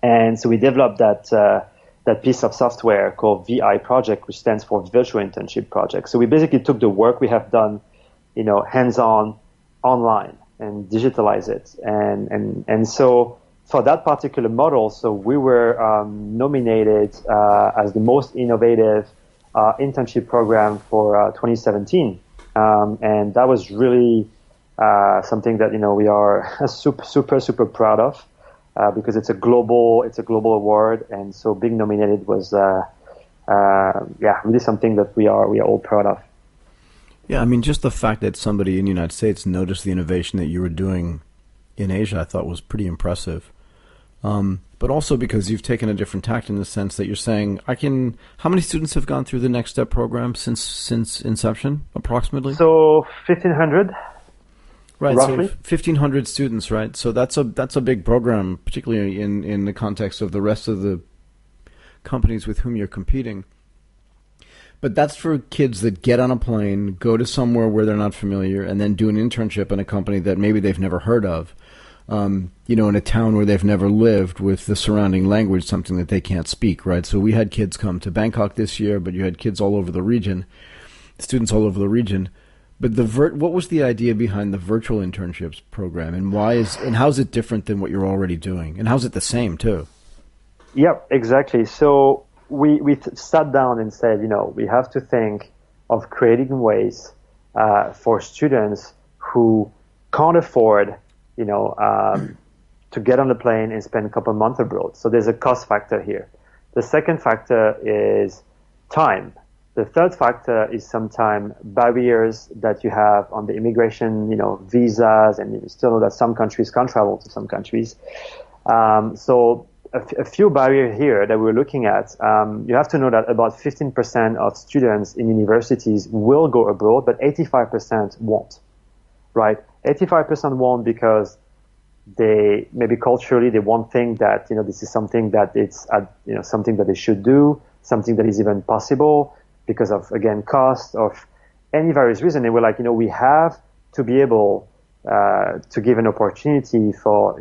And so we developed that piece of software called VI Project, which stands for Virtual Internship Project. So we basically took the work we have done, hands-on, online, and digitalize it. And so for that particular model, so we were nominated as the most innovative internship program for 2017, and that was really something that we are super proud of because it's a global award, and so being nominated was really something that we are all proud of. Yeah, I mean, just the fact that somebody in the United States noticed the innovation that you were doing in Asia, I thought was pretty impressive. But also because you've taken a different tact in the sense that you're saying, how many students have gone through the Next Step program since inception, approximately? So 1,500. Right, roughly. So 1,500 students, right? So that's a big program, particularly in the context of the rest of the companies with whom you're competing. But that's for kids that get on a plane, go to somewhere where they're not familiar, and then do an internship in a company that maybe they've never heard of. In a town where they've never lived, with the surrounding language, something that they can't speak, right? So we had kids come to Bangkok this year, but you had kids all over the region, students all over the region. But what was the idea behind the virtual internships program, and how is it different than what you're already doing, and how's it the same too? Yep, exactly. So we sat down and said, we have to think of creating ways for students who can't afford to get on the plane and spend a couple of months abroad. So there's a cost factor here. The second factor is time. The third factor is sometimes barriers that you have on the immigration, visas, and you still know that some countries can't travel to some countries. So a few barriers here that we're looking at. You have to know that about 15% of students in universities will go abroad, but 85% won't, right? 85% won't because they maybe culturally they won't think that this is something that it's something that they should do, something that is even possible because of again cost, of any various reason. They were like, we have to be able to give an opportunity for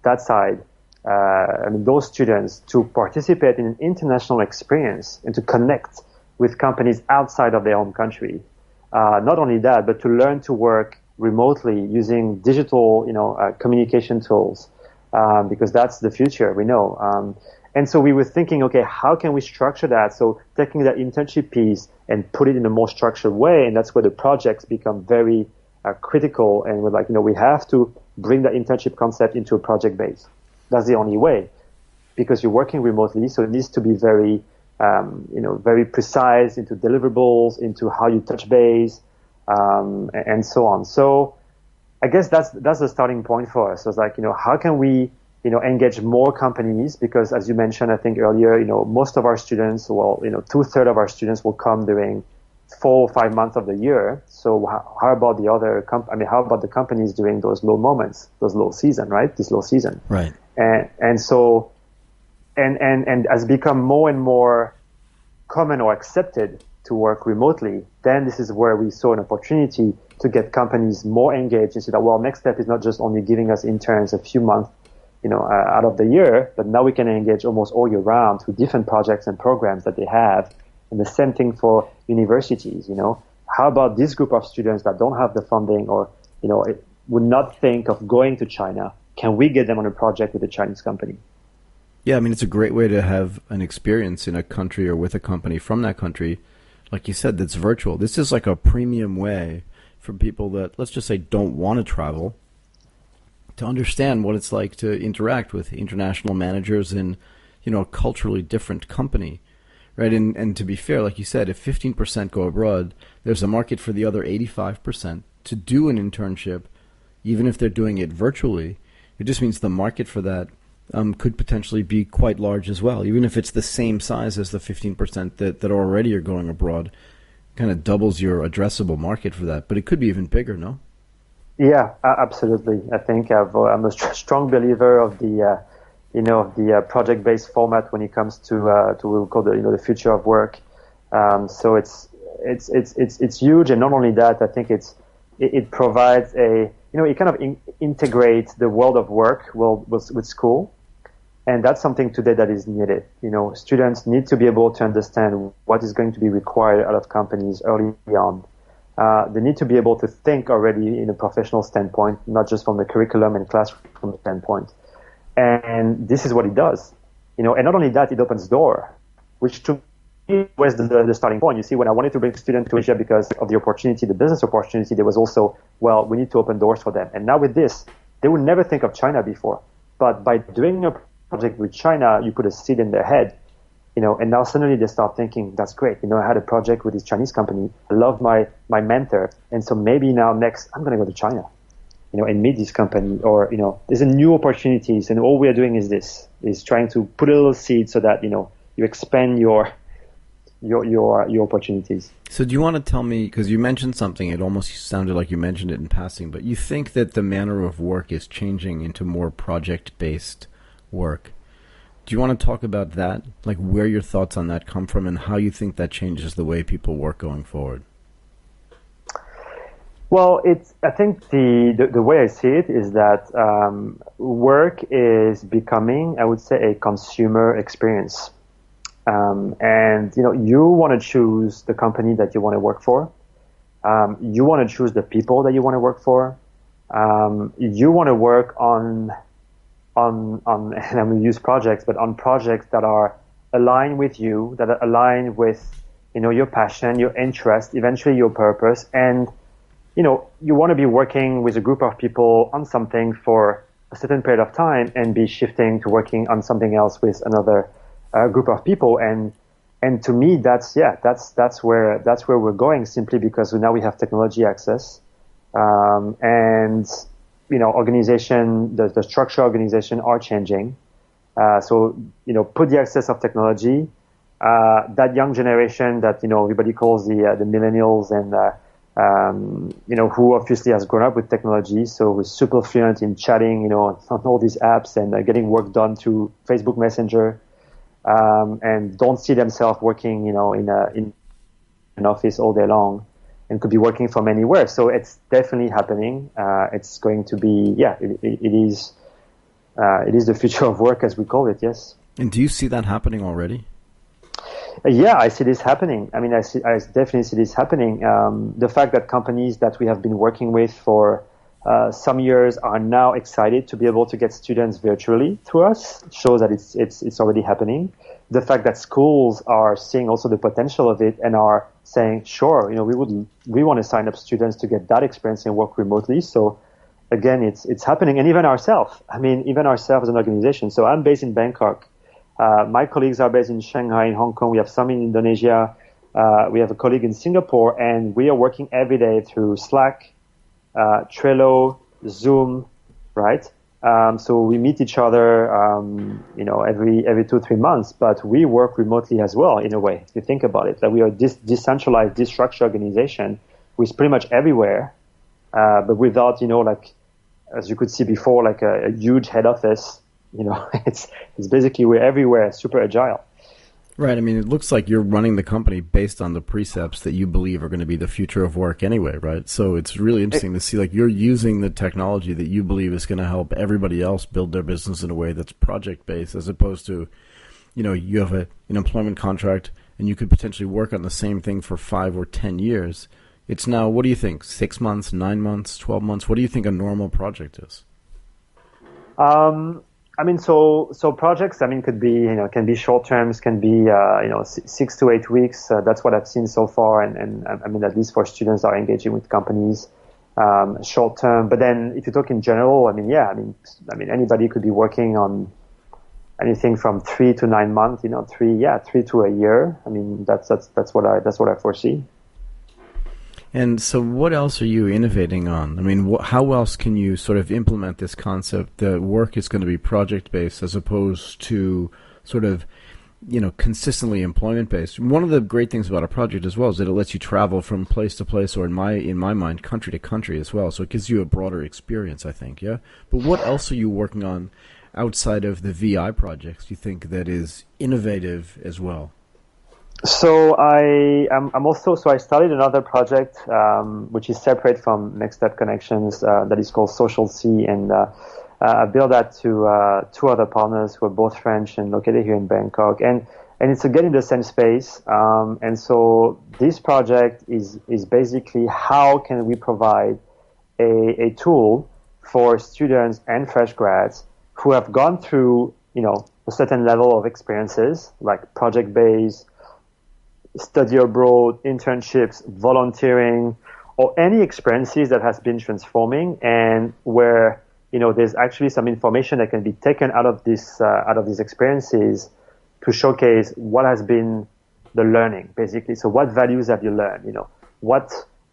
that side. Those students to participate in an international experience and to connect with companies outside of their home country. Not only that, but to learn to work remotely using digital, communication tools, because that's the future, we know. And so we were thinking, okay, how can we structure that? So taking that internship piece and put it in a more structured way, and that's where the projects become very critical. And we're like, we have to bring that internship concept into a project base. That's the only way, because you're working remotely, so it needs to be very, very precise into deliverables, into how you touch base, and so on. So I guess that's the starting point for us. So it's like, how can we, engage more companies? Because as you mentioned, I think earlier, most of our students, 2/3 of our students will come during 4 or 5 months of the year. So how about the other how about the companies during those low moments, those low season, right? This low season. Right. And so, and has become more and more common or accepted to work remotely, then this is where we saw an opportunity to get companies more engaged and say that, well, Next Step is not just only giving us interns a few months, out of the year, but now we can engage almost all year round with different projects and programs that they have. And the same thing for universities, how about this group of students that don't have the funding or, would not think of going to China? Can we get them on a project with a Chinese company? Yeah, I mean, it's a great way to have an experience in a country or with a company from that country, like you said, that's virtual. This is like a premium way for people that, let's just say, don't want to travel to understand what it's like to interact with international managers in, a culturally different company, right? And to be fair, like you said, if 15% go abroad, there's a market for the other 85% to do an internship, even if they're doing it virtually. It just means the market for that could potentially be quite large as well, even if it's the same size as the 15% that already are going abroad. Kind of doubles your addressable market for that, but it could be even bigger, no? Yeah, absolutely. I think I'm a strong believer of the project-based format when it comes to what we call the future of work. So it's huge, and not only that, I think it provides it kind of integrates the world of work with school, and that's something today that is needed. Students need to be able to understand what is going to be required out of companies early on. They need to be able to think already in a professional standpoint, not just from the curriculum and classroom standpoint. And this is what it does, and not only that, it opens door, which to me was the starting point. You see, when I wanted to bring students to Asia because of the opportunity, the business opportunity, there was also, we need to open doors for them. And now with this, they would never think of China before. But by doing a project with China, you put a seed in their head, and now suddenly they start thinking, that's great. I had a project with this Chinese company. I love my mentor. And so maybe now next, I'm going to go to China, and meet this company, or, there's a new opportunities, and all we are doing is trying to put a little seed so that, you expand your opportunities. So do you want to tell me, because you mentioned something, it almost sounded like you mentioned it in passing, but you think that the manner of work is changing into more project-based work. Do you want to talk about that, like where your thoughts on that come from and how you think that changes the way people work going forward? Well, I think the way I see it is that work is becoming, I would say, a consumer experience. And you want to choose the company that you want to work for. You want to choose the people that you want to work for. You want to work on and I'm going to use projects, but on projects that are aligned with you, that are aligned with your passion, your interest, eventually your purpose, and you want to be working with a group of people on something for a certain period of time and be shifting to working on something else with another group of people. And to me, that's where we're going, simply because now we have technology access, and organization, the structure organization are changing. So put the access of technology, that young generation that everybody calls the millennials, and who obviously has grown up with technology, so was super fluent in chatting, on all these apps and getting work done through Facebook Messenger, and don't see themselves working, in an office all day long, and could be working from anywhere. So it's definitely happening. It's going to be, it is the future of work, as we call it. Yes. And do you see that happening already? Yeah, I see this happening. I mean, I definitely see this happening. The fact that companies that we have been working with for some years are now excited to be able to get students virtually through us shows that it's already happening. The fact that schools are seeing also the potential of it and are saying, sure, we want to sign up students to get that experience and work remotely. So again, it's happening. And even ourselves as an organization. So I'm based in Bangkok. My colleagues are based in Shanghai, in Hong Kong. We have some in Indonesia. We have a colleague in Singapore, and we are working every day through Slack, Trello, Zoom, right? So we meet each other, every 2-3 months, but we work remotely as well, in a way, if you think about it. That we are this decentralized, destructured organization who is pretty much everywhere, but without, as you could see before, like a huge head office. It's basically we're everywhere, super agile. Right. I mean, it looks like you're running the company based on the precepts that you believe are going to be the future of work anyway, right? So it's really interesting to see, like, you're using the technology that you believe is going to help everybody else build their business in a way that's project-based, as opposed to, you have an employment contract and you could potentially work on the same thing for 5 or 10 years. It's now, what do you think, 6 months, 9 months, 12 months? What do you think a normal project is? So projects, could be, can be short terms, can be, 6 to 8 weeks. That's what I've seen so far. And at least for students that are engaging with companies, short term. But then if you talk in general, anybody could be working on anything from 3 to 9 months, 3 to a year. That's what I foresee. And so what else are you innovating on? How else can you sort of implement this concept that work is going to be project-based as opposed to sort of, consistently employment-based? One of the great things about a project as well is that it lets you travel from place to place, or in my mind, country to country as well. So it gives you a broader experience, I think, yeah? But what else are you working on outside of the VI projects, do you think, that is innovative as well? So I started another project which is separate from Next Step Connections that is called Social C, and I built that to 2 other partners who are both French and located here in Bangkok, and it's again in the same space. And so this project is basically how can we provide a tool for students and fresh grads who have gone through a certain level of experiences like project-based, study abroad, internships, volunteering, or any experiences that has been transforming, and where there's actually some information that can be taken out of these experiences to showcase what has been the learning, basically. So what values have you learned? What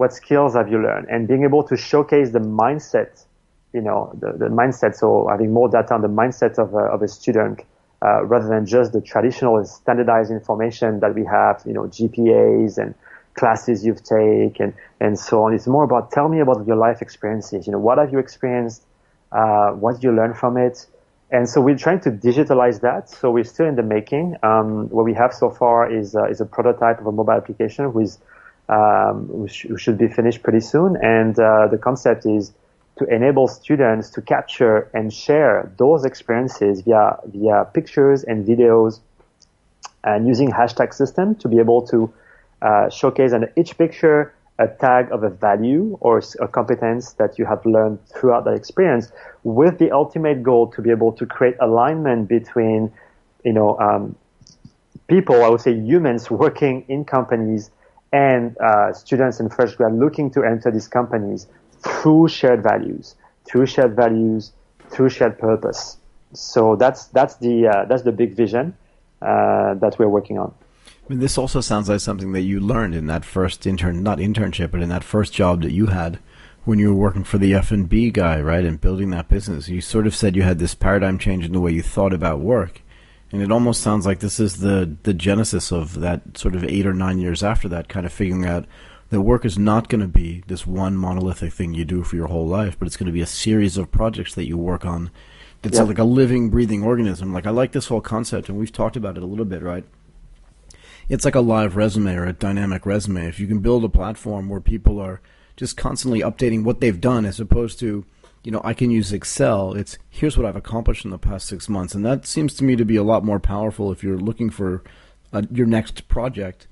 skills have you learned? And being able to showcase the mindset, the mindset. So having more data on the mindset of a student. Rather than just the traditional and standardized information that we have, GPAs and classes you've taken and so on. It's more about, tell me about your life experiences. What have you experienced? What did you learn from it? And so we're trying to digitalize that. So we're still in the making. What we have so far is a prototype of a mobile application which should be finished pretty soon. And the concept is to enable students to capture and share those experiences via pictures and videos, and using hashtag system to be able to showcase on each picture a tag of a value or a competence that you have learned throughout that experience, with the ultimate goal to be able to create alignment between people, I would say humans working in companies, and students and fresh grad looking to enter these companies through shared values, through shared purpose. So that's the big vision that we're working on. This also sounds like something that you learned in that first not internship, but in that first job that you had when you were working for the F&B guy, right, and building that business. You sort of said you had this paradigm change in the way you thought about work. And it almost sounds like this is the genesis of that sort of 8 or 9 years after that, kind of figuring out that work is not going to be this one monolithic thing you do for your whole life, but it's going to be a series of projects that you work on. It's like a living, breathing organism. Like, I like this whole concept, and we've talked about it a little bit, right? It's like a live resume or a dynamic resume. If you can build a platform where people are just constantly updating what they've done, as opposed to, I can use Excel. It's, here's what I've accomplished in the past 6 months. And that seems to me to be a lot more powerful if you're looking for your next project,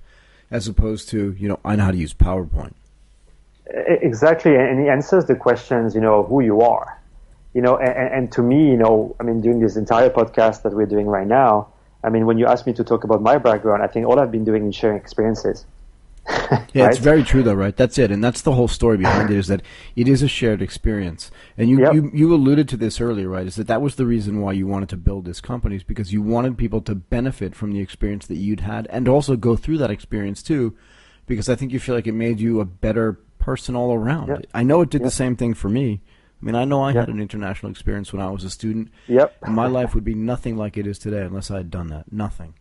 as opposed to, I know how to use PowerPoint. Exactly, and it answers the questions, of who you are. And to me, doing this entire podcast that we're doing right now, when you ask me to talk about my background, I think all I've been doing is sharing experiences. Yeah, right? It's very true, though, right? That's it, and that's the whole story behind it, is that it is a shared experience. And you alluded to this earlier, right, is that was the reason why you wanted to build this company, is because you wanted people to benefit from the experience that you'd had, and also go through that experience, too, because I think you feel like it made you a better person all around. Yep. I know it did the same thing for me. I know I had an international experience when I was a student, and my life would be nothing like it is today unless I had done that. Nothing.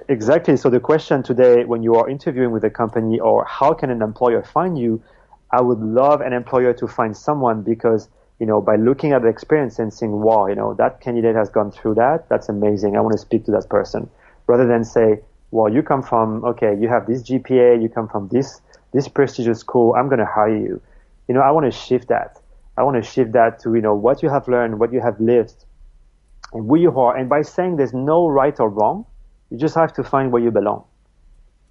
Exactly. So the question today, when you are interviewing with a company, or how can an employer find you, I would love an employer to find someone, because, by looking at the experience and saying, wow, that candidate has gone through that, that's amazing, I want to speak to that person. Rather than say, well, you come from, you have this GPA, you come from this prestigious school, I'm going to hire you. I want to shift that. I want to shift that to, what you have learned, what you have lived, and who you are. And by saying there's no right or wrong, you just have to find where you belong.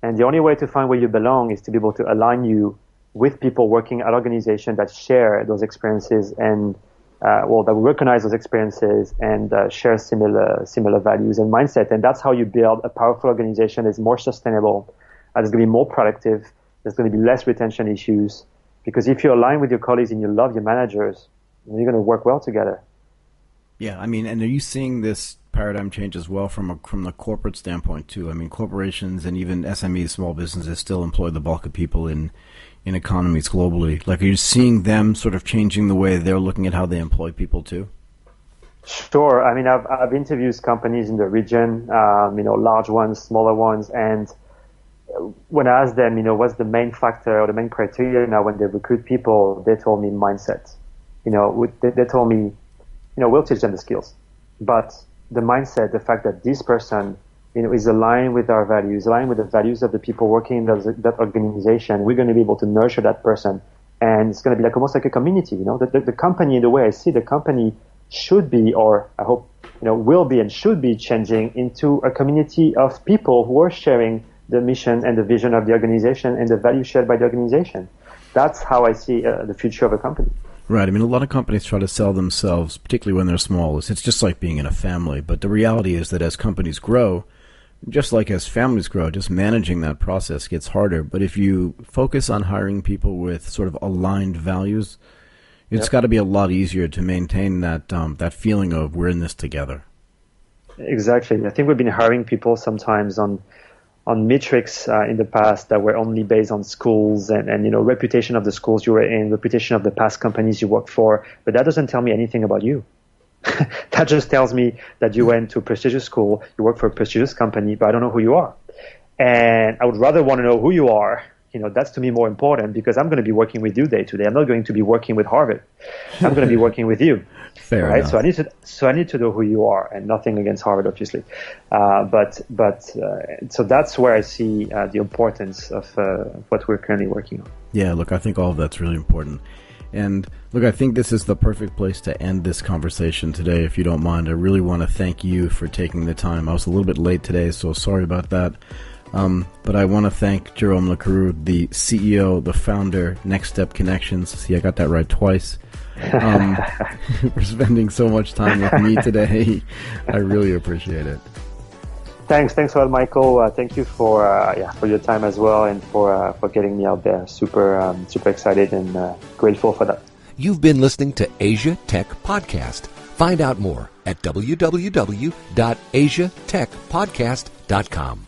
And the only way to find where you belong is to be able to align you with people working at organizations that share those experiences and that recognize those experiences and share similar values and mindset. And that's how you build a powerful organization that's more sustainable, that's going to be more productive, there's going to be less retention issues. Because if you align with your colleagues and you love your managers, you're going to work well together. Yeah, I mean, and are you seeing this paradigm change as well from the corporate standpoint too? I mean, corporations and even SMEs, small businesses, still employ the bulk of people in economies globally. Like, are you seeing them sort of changing the way they're looking at how they employ people too? Sure. I mean, I've interviewed companies in the region, large ones, smaller ones, and when I asked them, what's the main factor or the main criteria now when they recruit people, they told me mindset. They told me, we'll teach them the skills, but the mindset, the fact that this person, is aligned with our values, aligned with the values of the people working in that organization, we're going to be able to nurture that person, and it's going to be almost like a community. The company, in the way I see the company, should be, or I hope, will be and should be changing into a community of people who are sharing the mission and the vision of the organization and the value shared by the organization. That's how I see the future of a company. Right. I mean, a lot of companies try to sell themselves, particularly when they're small. It's just like being in a family. But the reality is that as companies grow, just like as families grow, just managing that process gets harder. But if you focus on hiring people with sort of aligned values, it's got to be a lot easier to maintain that feeling of we're in this together. Exactly. I think we've been hiring people sometimes on metrics in the past that were only based on schools and reputation of the schools you were in, reputation of the past companies you worked for. But that doesn't tell me anything about you. That just tells me that you went to a prestigious school, you work for a prestigious company, but I don't know who you are. And I would rather want to know who you are. That's to me more important, because I'm going to be working with you day to day. I'm not going to be working with Harvard. I'm going to be working with you. Fair right? enough. So I need to know who you are, and nothing against Harvard, obviously. So that's where I see the importance of what we're currently working on. Yeah, look, I think all of that's really important. And look, I think this is the perfect place to end this conversation today, if you don't mind. I really want to thank you for taking the time. I was a little bit late today, so sorry about that. But I want to thank Jerome Le Carrou, the CEO, the founder, Next Step Connections. See, I got that right twice. For spending so much time with me today. I really appreciate it. Thanks a lot, Michael. Thank you for your time as well, and for getting me out there. Super excited and grateful for that. You've been listening to Asia Tech Podcast. Find out more at www.asiatechpodcast.com.